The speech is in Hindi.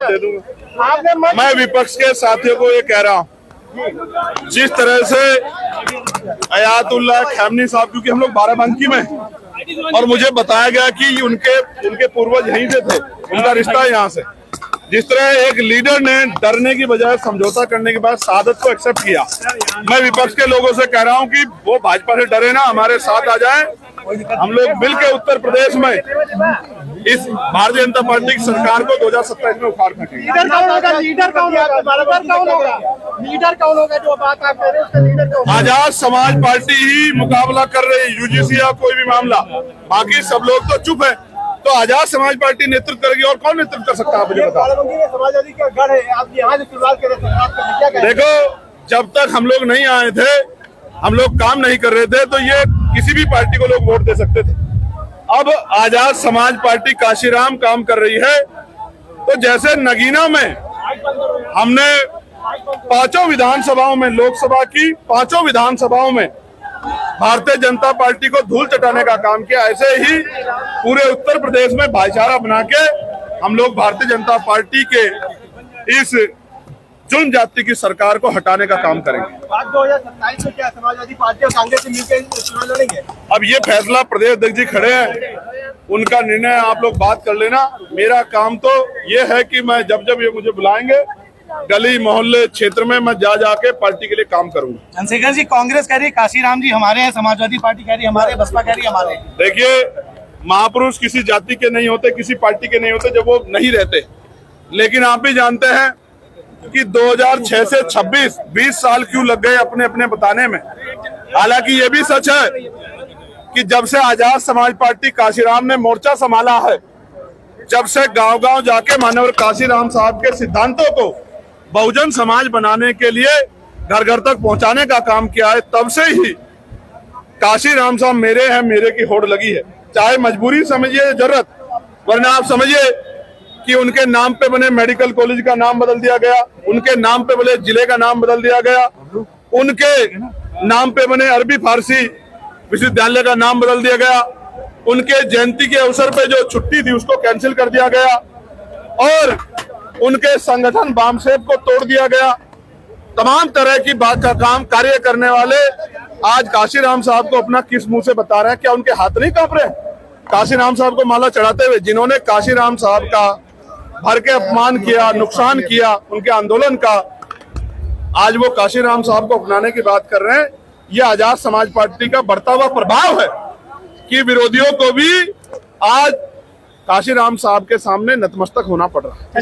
दे दूंगा। मैं विपक्ष के साथियों को ये कह रहा हूँ, जिस तरह से अयातुल्लाह खamenei साहब, क्योंकि हम लोग बाराबंकी में और मुझे बताया गया कि उनके पूर्वज यहीं से थे, उनका रिश्ता यहाँ से। जिस तरह एक लीडर ने डरने की बजाय समझौता करने के बाद शहादत को एक्सेप्ट किया, मैं विपक्ष के लोगों से कह रहा हूं कि वो भाजपा से डरे ना, हमारे साथ आ जाएं। हम लोग मिलकर उत्तर प्रदेश में इस भारतीय जनता पार्टी की सरकार को 2027 में उखाड़ फेंकेंगे। लीडर कौन होगा? लीडर कौन होगा? लीडर कौन होगा? जो बात आप कह रहे हैं उसका लीडर कौन? आजाद समाज पार्टी ही मुकाबला कर रही है, यूजीसी या कोई भी मामला, बाकी सब लोग तो चुप है। तो आजाद समाज पार्टी नेतृत्व करेगी और कौन नेतृत्व कर सकता है? मुझे बताओ। समाजवादी का गढ़ है, आप यहाँ से शुरुआत करें। देखो, जब तक हम लोग नहीं आए थे, हम लोग काम नहीं कर रहे थे, तो ये किसी भी पार्टी को लोग वोट दे सकते थे। अब आजाद समाज पार्टी काशीराम काम कर रही है, तो जैसे नगीना में हमने 5 विधानसभाओं में, लोकसभा की 5 विधानसभाओं में भारतीय जनता पार्टी को धूल चटाने का काम किया, ऐसे ही पूरे उत्तर प्रदेश में भाईचारा बना के हम लोग भारतीय जनता पार्टी के इस जुल्म जाति की सरकार को हटाने का काम करेंगे। 2027 में क्या समाजवादी पार्टी और कांग्रेस से मिलकर चुनाव लड़ेंगे? अब ये फैसला प्रदेश अध्यक्ष जी खड़े हैं, उनका निर्णय आप लोग बात कर लेना। मेरा काम तो ये है कि मैं जब जब ये मुझे बुलाएंगे, गली मोहल्ले क्षेत्र में मैं जा जाके पार्टी के लिए काम करूंगा। चंद्रशेखर जी, कांग्रेस कह रही है काशीराम जी हमारे हैं, समाजवादी पार्टी कह रही है हमारे, बसपा कह रही है हमारे। देखिए, महापुरुष किसी जाति के नहीं होते, किसी पार्टी के नहीं होते जब वो नहीं रहते। लेकिन आप भी जानते हैं कि 2006 से 26 20 साल क्यों लग गए अपने अपने बताने में। हालांकि ये भी सच है कि जब से आजाद समाज पार्टी काशीराम ने मोर्चा संभाला है, जब से गांव-गांव जाके माननीय काशीराम साहब के सिद्धांतों को बहुजन समाज बनाने के लिए घर घर तक पहुंचाने का काम किया है, तब से ही काशीराम साहब मेरे हैं, मेरे की होड़ लगी है। चाहे मजबूरी समझिए, जरूरत, वरना आप समझिए कि उनके नाम पे बने मेडिकल कॉलेज का नाम बदल दिया गया, उनके नाम पे बने जिले का नाम बदल दिया गया, उनके नाम पे बने अरबी फारसी विश्वविद्यालय का नाम बदल दिया गया, उनके जयंती के अवसर पे जो छुट्टी थी उसको कैंसिल कर दिया गया, और उनके संगठन बामसेब को तोड़ दिया गया। तमाम तरह की बात का काम कार्य करने वाले आज काशीराम साहब को अपना किस मुंह से बता रहे हैं? क्या उनके हाथ नहीं कांप रहे? काशीराम साहब को माला चढ़ाते हुए जिन्होंने काशीराम साहब का भर के अपमान किया, नुकसान किया उनके आंदोलन का, आज वो काशीराम साहब को अपनाने की बात कर रहे हैं। ये आजाद समाज पार्टी का बढ़ता हुआ प्रभाव है कि विरोधियों को भी आज काशीराम साहब के सामने नतमस्तक होना पड़ रहा है।